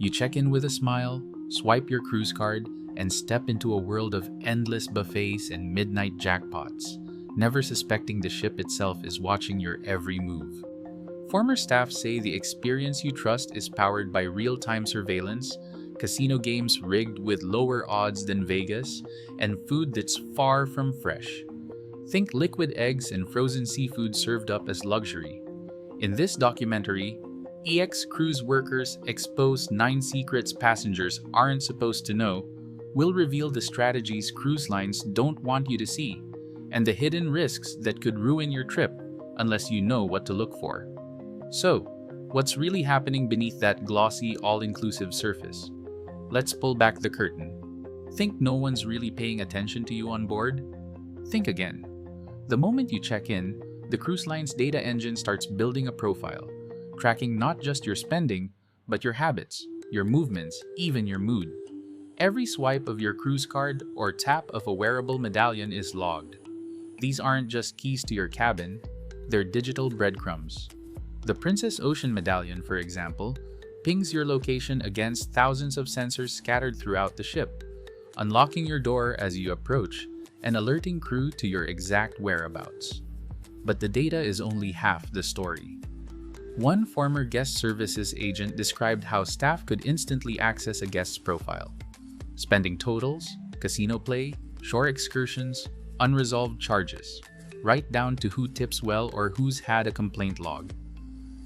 You check in with a smile, swipe your cruise card, and step into a world of endless buffets and midnight jackpots, never suspecting the ship itself is watching your every move. Former staff say the experience you trust is powered by real-time surveillance, casino games rigged with lower odds than Vegas, and food that's far from fresh. Think liquid eggs and frozen seafood served up as luxury. In this documentary, EX cruise workers expose 9 secrets passengers aren't supposed to know, will reveal the strategies cruise lines don't want you to see, and the hidden risks that could ruin your trip unless you know what to look for. So, what's really happening beneath that glossy, all-inclusive surface? Let's pull back the curtain. Think no one's really paying attention to you on board? Think again. The moment you check in, the cruise line's data engine starts building a profile, tracking not just your spending, but your habits, your movements, even your mood. Every swipe of your cruise card or tap of a wearable medallion is logged. These aren't just keys to your cabin, they're digital breadcrumbs. The Princess Ocean medallion, for example, pings your location against thousands of sensors scattered throughout the ship, unlocking your door as you approach and alerting crew to your exact whereabouts. But the data is only half the story. One former guest services agent described how staff could instantly access a guest's profile. Spending totals, casino play, shore excursions, unresolved charges, right down to who tips well or who's had a complaint log.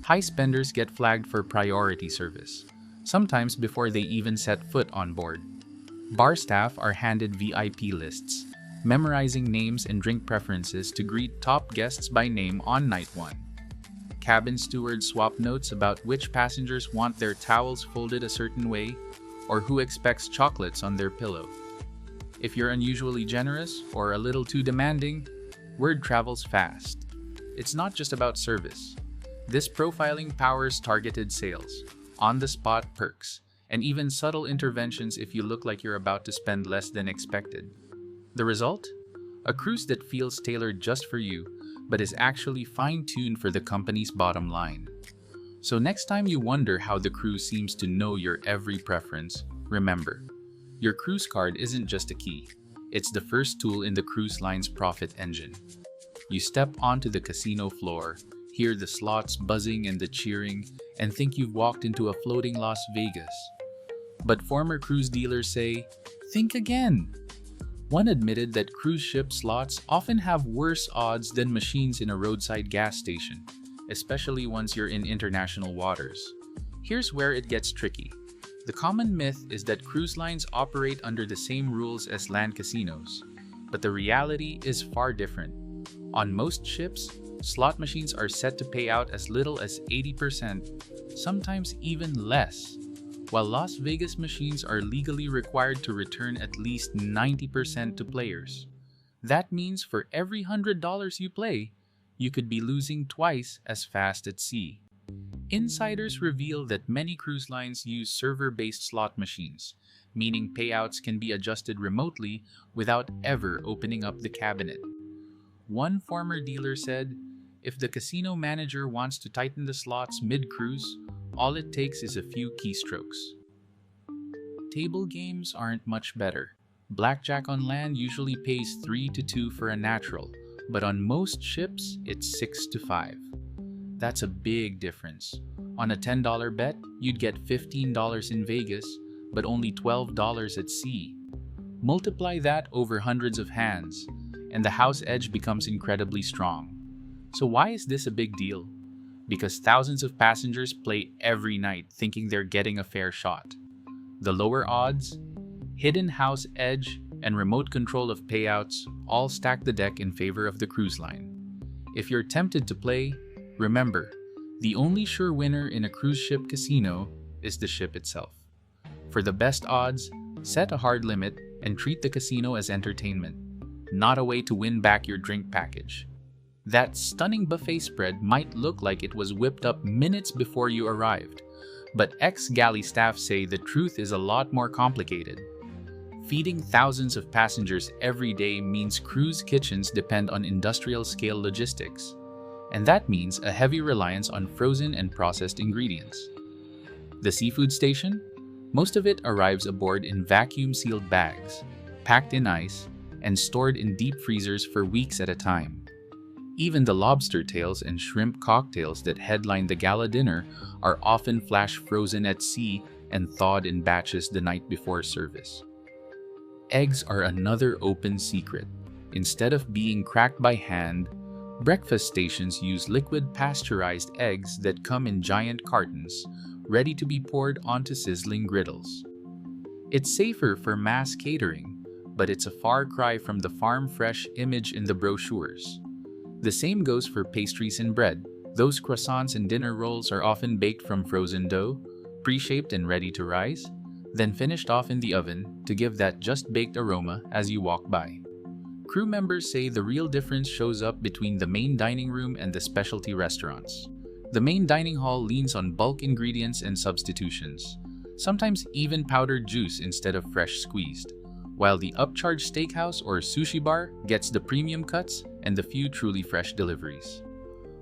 High spenders get flagged for priority service, sometimes before they even set foot on board. Bar staff are handed VIP lists, memorizing names and drink preferences to greet top guests by name on night 1. Cabin stewards swap notes about which passengers want their towels folded a certain way or who expects chocolates on their pillow. If you're unusually generous or a little too demanding, word travels fast. It's not just about service. This profiling powers targeted sales, on-the-spot perks, and even subtle interventions if you look like you're about to spend less than expected. The result? A cruise that feels tailored just for you, but is actually fine-tuned for the company's bottom line. So next time you wonder how the cruise seems to know your every preference, remember, your cruise card isn't just a key. It's the first tool in the cruise line's profit engine. You step onto the casino floor, hear the slots buzzing and the cheering, and think you've walked into a floating Las Vegas. But former cruise dealers say, think again. One admitted that cruise ship slots often have worse odds than machines in a roadside gas station, especially once you're in international waters. Here's where it gets tricky. The common myth is that cruise lines operate under the same rules as land casinos, but the reality is far different. On most ships, slot machines are set to pay out as little as 80%, sometimes even less, while Las Vegas machines are legally required to return at least 90% to players. That means for every $100 you play, you could be losing twice as fast at sea. Insiders reveal that many cruise lines use server-based slot machines, meaning payouts can be adjusted remotely without ever opening up the cabinet. One former dealer said, if the casino manager wants to tighten the slots mid-cruise, all it takes is a few keystrokes. Table games aren't much better. Blackjack on land usually pays 3 to 2 for a natural, but on most ships, it's 6 to 5. That's a big difference. On a $10 bet, you'd get $15 in Vegas, but only $12 at sea. Multiply that over hundreds of hands, and the house edge becomes incredibly strong. So why is this a big deal? Because thousands of passengers play every night thinking they're getting a fair shot. The lower odds, hidden house edge, and remote control of payouts all stack the deck in favor of the cruise line. If you're tempted to play, remember, the only sure winner in a cruise ship casino is the ship itself. For the best odds, set a hard limit and treat the casino as entertainment, not a way to win back your drink package. That stunning buffet spread might look like it was whipped up minutes before you arrived, but ex-galley staff say the truth is a lot more complicated. Feeding thousands of passengers every day means cruise kitchens depend on industrial-scale logistics, and that means a heavy reliance on frozen and processed ingredients. The seafood station? Most of it arrives aboard in vacuum-sealed bags, packed in ice, and stored in deep freezers for weeks at a time. Even the lobster tails and shrimp cocktails that headline the gala dinner are often flash frozen at sea and thawed in batches the night before service. Eggs are another open secret. Instead of being cracked by hand, breakfast stations use liquid pasteurized eggs that come in giant cartons, ready to be poured onto sizzling griddles. It's safer for mass catering, but it's a far cry from the farm-fresh image in the brochures. The same goes for pastries and bread. Those croissants and dinner rolls are often baked from frozen dough, pre-shaped and ready to rise, then finished off in the oven to give that just-baked aroma as you walk by. Crew members say the real difference shows up between the main dining room and the specialty restaurants. The main dining hall leans on bulk ingredients and substitutions, sometimes even powdered juice instead of fresh squeezed, while the upcharged steakhouse or sushi bar gets the premium cuts and the few truly fresh deliveries.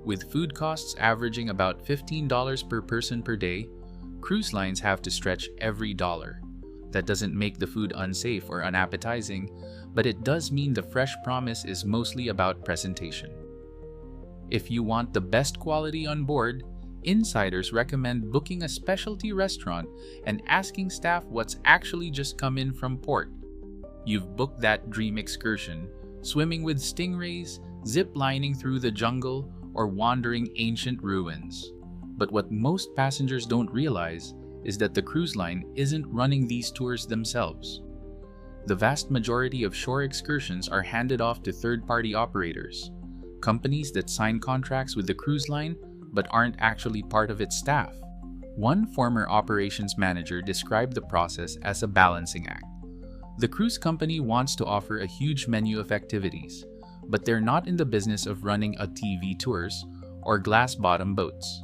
With food costs averaging about $15 per person per day, cruise lines have to stretch every dollar. That doesn't make the food unsafe or unappetizing, but it does mean the fresh promise is mostly about presentation. If you want the best quality on board, insiders recommend booking a specialty restaurant and asking staff what's actually just come in from port. You've booked that dream excursion, swimming with stingrays, zip-lining through the jungle, or wandering ancient ruins. But what most passengers don't realize is that the cruise line isn't running these tours themselves. The vast majority of shore excursions are handed off to third-party operators, companies that sign contracts with the cruise line but aren't actually part of its staff. One former operations manager described the process as a balancing act. The cruise company wants to offer a huge menu of activities, but they're not in the business of running a TV tours or glass-bottom boats.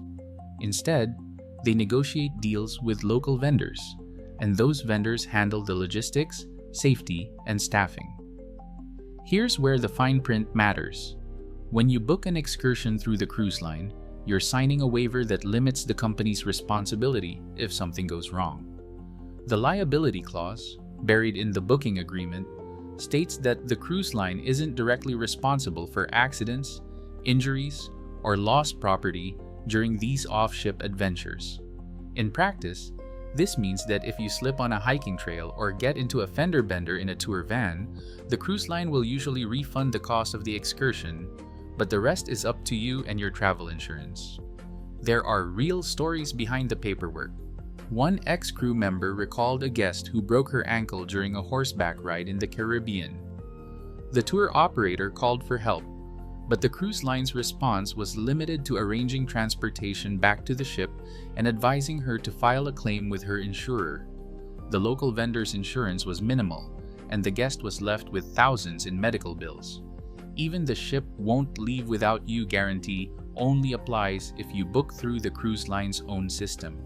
Instead, they negotiate deals with local vendors, and those vendors handle the logistics, safety, and staffing. Here's where the fine print matters. When you book an excursion through the cruise line, you're signing a waiver that limits the company's responsibility if something goes wrong. The liability clause, buried in the booking agreement, states that the cruise line isn't directly responsible for accidents, injuries, or lost property during these off-ship adventures. In practice, this means that if you slip on a hiking trail or get into a fender bender in a tour van, the cruise line will usually refund the cost of the excursion, but the rest is up to you and your travel insurance. There are real stories behind the paperwork. One ex-crew member recalled a guest who broke her ankle during a horseback ride in the Caribbean. The tour operator called for help, but the cruise line's response was limited to arranging transportation back to the ship and advising her to file a claim with her insurer. The local vendor's insurance was minimal, and the guest was left with thousands in medical bills. Even the ship won't leave without you guarantee only applies if you book through the cruise line's own system.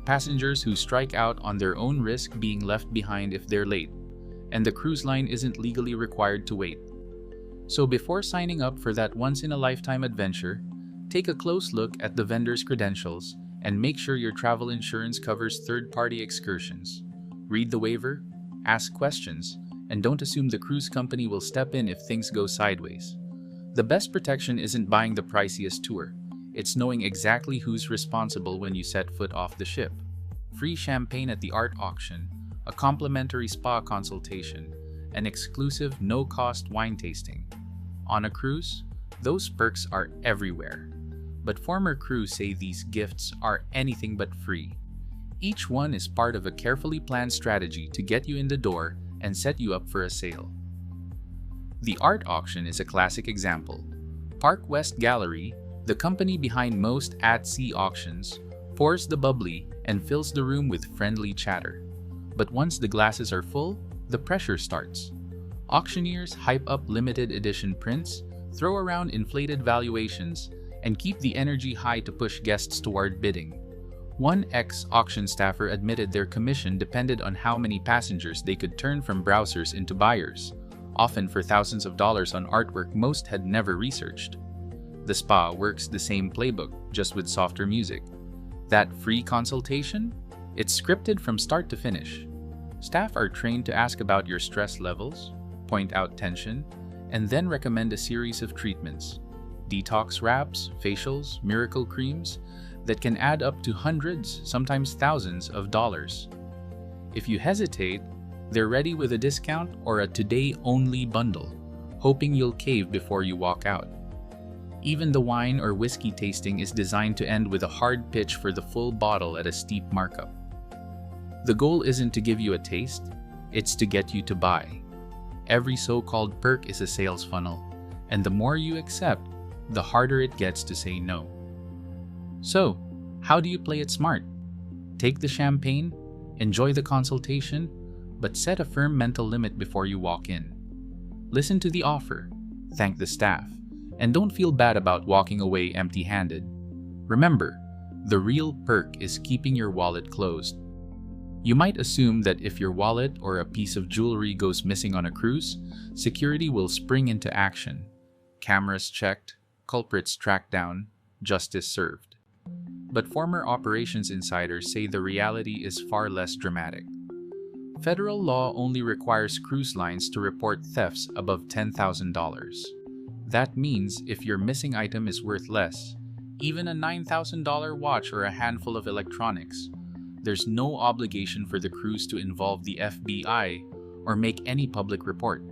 Passengers who strike out on their own risk being left behind if they're late, and the cruise line isn't legally required to wait. So before signing up for that once-in-a-lifetime adventure, take a close look at the vendor's credentials and make sure your travel insurance covers third-party excursions. Read the waiver, ask questions, and don't assume the cruise company will step in if things go sideways. The best protection isn't buying the priciest tour. It's knowing exactly who's responsible when you set foot off the ship. Free champagne at the art auction, a complimentary spa consultation, an exclusive no-cost wine tasting. On a cruise, those perks are everywhere. But former crews say these gifts are anything but free. Each one is part of a carefully planned strategy to get you in the door and set you up for a sail. The art auction is a classic example. Park West Gallery, the company behind most at-sea auctions, pours the bubbly and fills the room with friendly chatter. But once the glasses are full, the pressure starts. Auctioneers hype up limited edition prints, throw around inflated valuations, and keep the energy high to push guests toward bidding. One ex-auction staffer admitted their commission depended on how many passengers they could turn from browsers into buyers, often for thousands of dollars on artwork most had never researched. The spa works the same playbook, just with softer music. That free consultation? It's scripted from start to finish. Staff are trained to ask about your stress levels, point out tension, and then recommend a series of treatments, detox wraps, facials, miracle creams, that can add up to hundreds, sometimes thousands of dollars. If you hesitate, they're ready with a discount or a today-only bundle, hoping you'll cave before you walk out. Even the wine or whiskey tasting is designed to end with a hard pitch for the full bottle at a steep markup. The goal isn't to give you a taste, it's to get you to buy. Every so-called perk is a sales funnel, and the more you accept, the harder it gets to say no. So, how do you play it smart? Take the champagne, enjoy the consultation, but set a firm mental limit before you walk in. Listen to the offer, thank the staff, and don't feel bad about walking away empty-handed. Remember, the real perk is keeping your wallet closed. You might assume that if your wallet or a piece of jewelry goes missing on a cruise, security will spring into action. Cameras checked, culprits tracked down, justice served. But former operations insiders say the reality is far less dramatic. Federal law only requires cruise lines to report thefts above $10,000. That means if your missing item is worth less, even a $9,000 watch or a handful of electronics, there's no obligation for the cruise to involve the FBI or make any public report.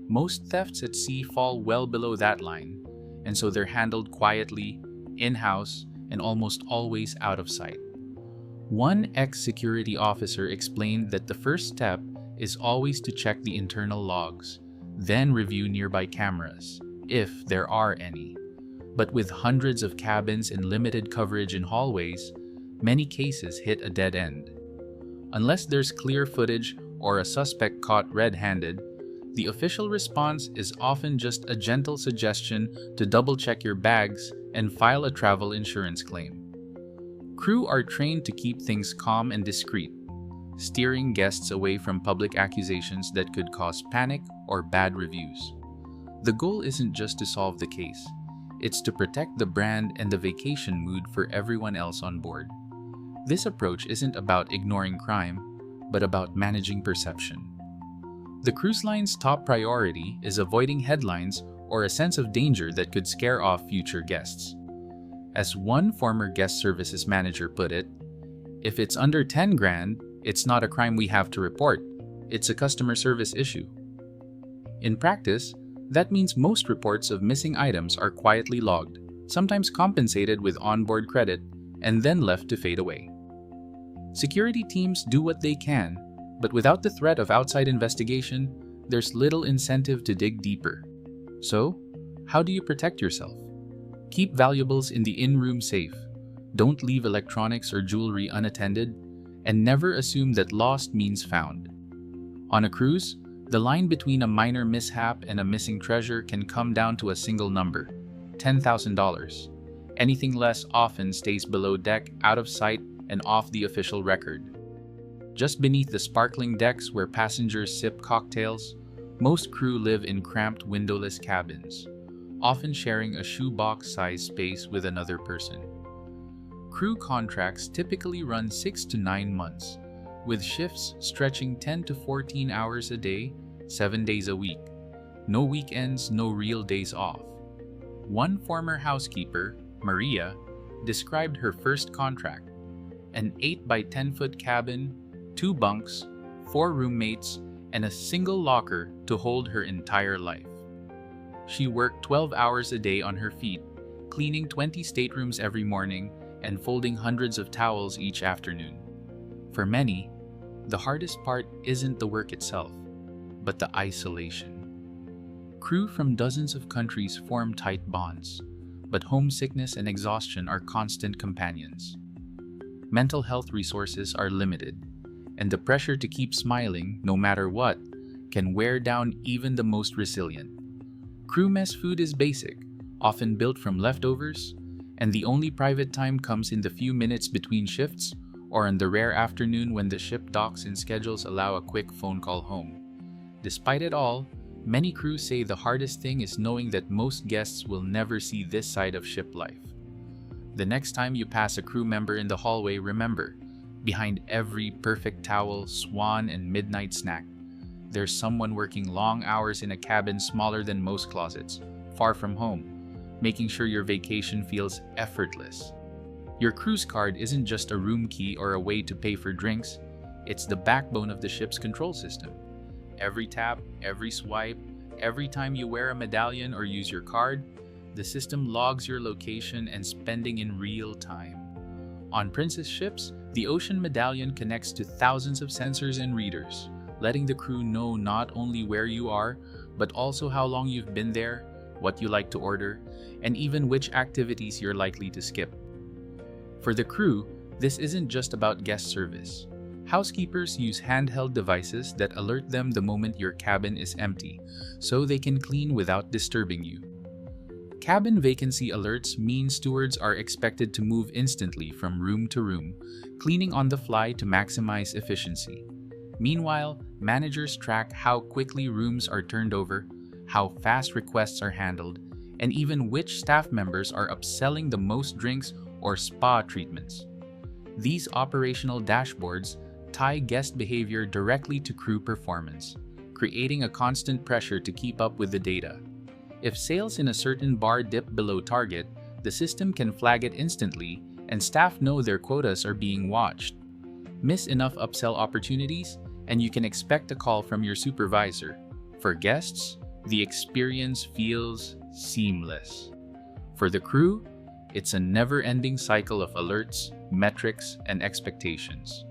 Most thefts at sea fall well below that line, and so they're handled quietly, in-house, and almost always out of sight. One ex-security officer explained that the first step is always to check the internal logs, then review nearby cameras, if there are any. But with hundreds of cabins and limited coverage in hallways, many cases hit a dead end. Unless there's clear footage or a suspect caught red-handed, the official response is often just a gentle suggestion to double-check your bags and file a travel insurance claim. Crew are trained to keep things calm and discreet, steering guests away from public accusations that could cause panic or bad reviews. The goal isn't just to solve the case, it's to protect the brand and the vacation mood for everyone else on board. This approach isn't about ignoring crime, but about managing perception. The cruise line's top priority is avoiding headlines or a sense of danger that could scare off future guests. As one former guest services manager put it, if it's under 10 grand, it's not a crime we have to report, it's a customer service issue. In practice, that means most reports of missing items are quietly logged, sometimes compensated with onboard credit, and then left to fade away. Security teams do what they can, but without the threat of outside investigation, there's little incentive to dig deeper. So, how do you protect yourself? Keep valuables in the in-room safe. Don't leave electronics or jewelry unattended, and never assume that lost means found. On a cruise, the line between a minor mishap and a missing treasure can come down to a single number, $10,000. Anything less often stays below deck, out of sight, and off the official record. Just beneath the sparkling decks where passengers sip cocktails, most crew live in cramped windowless cabins, often sharing a shoebox-sized space with another person. Crew contracts typically run 6 to 9 months, with shifts stretching 10 to 14 hours a day, 7 days a week. No weekends, no real days off. One former housekeeper, Maria, described her first contract: an 8 by 10-foot cabin, 2 bunks, 4 roommates, and a single locker to hold her entire life. She worked 12 hours a day on her feet, cleaning 20 staterooms every morning and folding hundreds of towels each afternoon. For many, the hardest part isn't the work itself, but the isolation. Crew from dozens of countries form tight bonds, but homesickness and exhaustion are constant companions. Mental health resources are limited, and the pressure to keep smiling, no matter what, can wear down even the most resilient. Crew mess food is basic, often built from leftovers, and the only private time comes in the few minutes between shifts or on the rare afternoon when the ship docks and schedules allow a quick phone call home. Despite it all, many crews say the hardest thing is knowing that most guests will never see this side of ship life. The next time you pass a crew member in the hallway, remember, Behind every perfect towel, swan, and midnight snack, there's someone working long hours in a cabin smaller than most closets, far from home, making sure your vacation feels effortless. Your cruise card isn't just a room key or a way to pay for drinks, it's the backbone of the ship's control system. Every tap, every swipe, every time you wear a medallion or use your card, the system logs your location and spending in real time. On Princess ships, the Ocean Medallion connects to thousands of sensors and readers, letting the crew know not only where you are, but also how long you've been there, what you like to order, and even which activities you're likely to skip. For the crew, this isn't just about guest service. Housekeepers use handheld devices that alert them the moment your cabin is empty, so they can clean without disturbing you. Cabin vacancy alerts mean stewards are expected to move instantly from room to room, cleaning on the fly to maximize efficiency. Meanwhile, managers track how quickly rooms are turned over, how fast requests are handled, and even which staff members are upselling the most drinks or spa treatments. These operational dashboards tie guest behavior directly to crew performance, creating a constant pressure to keep up with the data. If sales in a certain bar dip below target, the system can flag it instantly, and staff know their quotas are being watched. Miss enough upsell opportunities, and you can expect a call from your supervisor. For guests, the experience feels seamless. For the crew, it's a never-ending cycle of alerts, metrics, and expectations.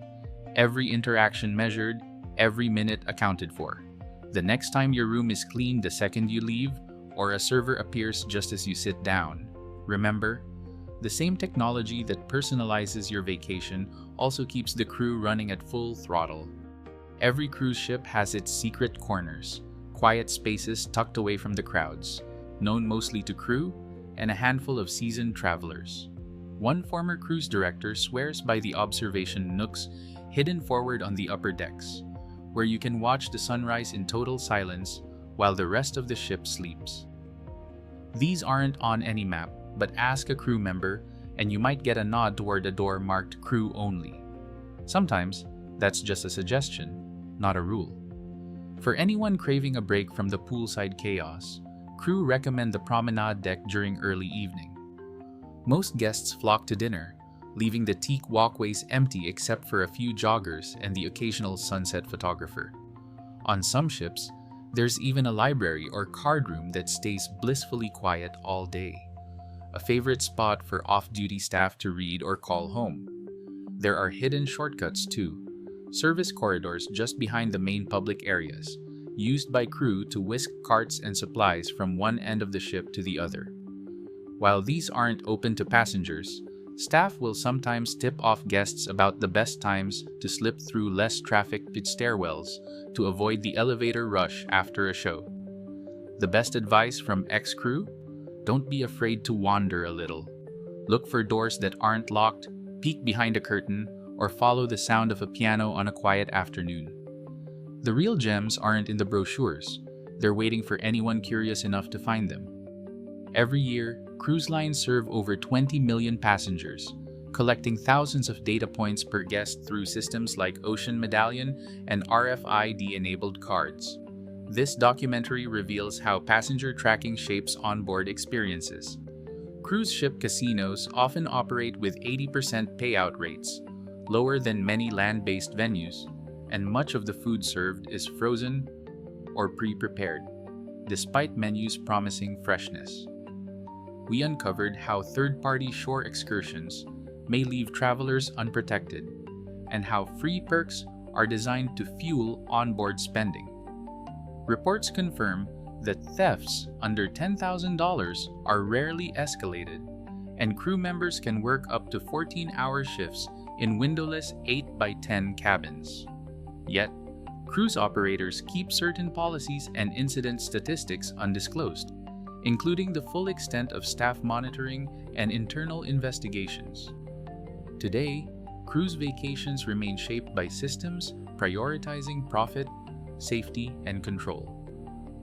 Every interaction measured, every minute accounted for. The next time your room is cleaned the second you leave, or a server appears just as you sit down. Remember, the same technology that personalizes your vacation also keeps the crew running at full throttle. Every cruise ship has its secret corners, quiet spaces tucked away from the crowds, known mostly to crew and a handful of seasoned travelers. One former cruise director swears by the observation nooks hidden forward on the upper decks, where you can watch the sunrise in total silence while the rest of the ship sleeps. These aren't on any map, but ask a crew member and you might get a nod toward a door marked crew only. Sometimes, that's just a suggestion, not a rule. For anyone craving a break from the poolside chaos, crew recommend the promenade deck during early evening. Most guests flock to dinner, leaving the teak walkways empty except for a few joggers and the occasional sunset photographer. On some ships, there's even a library or card room that stays blissfully quiet all day, a favorite spot for off-duty staff to read or call home. There are hidden shortcuts too, service corridors just behind the main public areas, used by crew to whisk carts and supplies from one end of the ship to the other. While these aren't open to passengers, staff will sometimes tip off guests about the best times to slip through less trafficked stairwells to avoid the elevator rush after a show. The best advice from ex-crew? Don't be afraid to wander a little. Look for doors that aren't locked, peek behind a curtain, or follow the sound of a piano on a quiet afternoon. The real gems aren't in the brochures. They're waiting for anyone curious enough to find them. Every year, cruise lines serve over 20 million passengers, collecting thousands of data points per guest through systems like Ocean Medallion and RFID-enabled cards. This documentary reveals how passenger tracking shapes onboard experiences. Cruise ship casinos often operate with 80% payout rates, lower than many land-based venues, and much of the food served is frozen or pre-prepared, despite menus promising freshness. We uncovered how third-party shore excursions may leave travelers unprotected, and how free perks are designed to fuel onboard spending. Reports confirm that thefts under $10,000 are rarely escalated, and crew members can work up to 14-hour shifts in windowless 8x10 cabins. Yet, cruise operators keep certain policies and incident statistics undisclosed, including the full extent of staff monitoring and internal investigations. Today, cruise vacations remain shaped by systems prioritizing profit, safety, and control.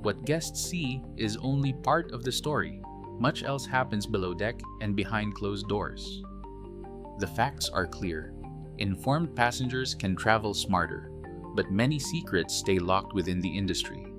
What guests see is only part of the story. Much else happens below deck and behind closed doors. The facts are clear. Informed passengers can travel smarter, but many secrets stay locked within the industry.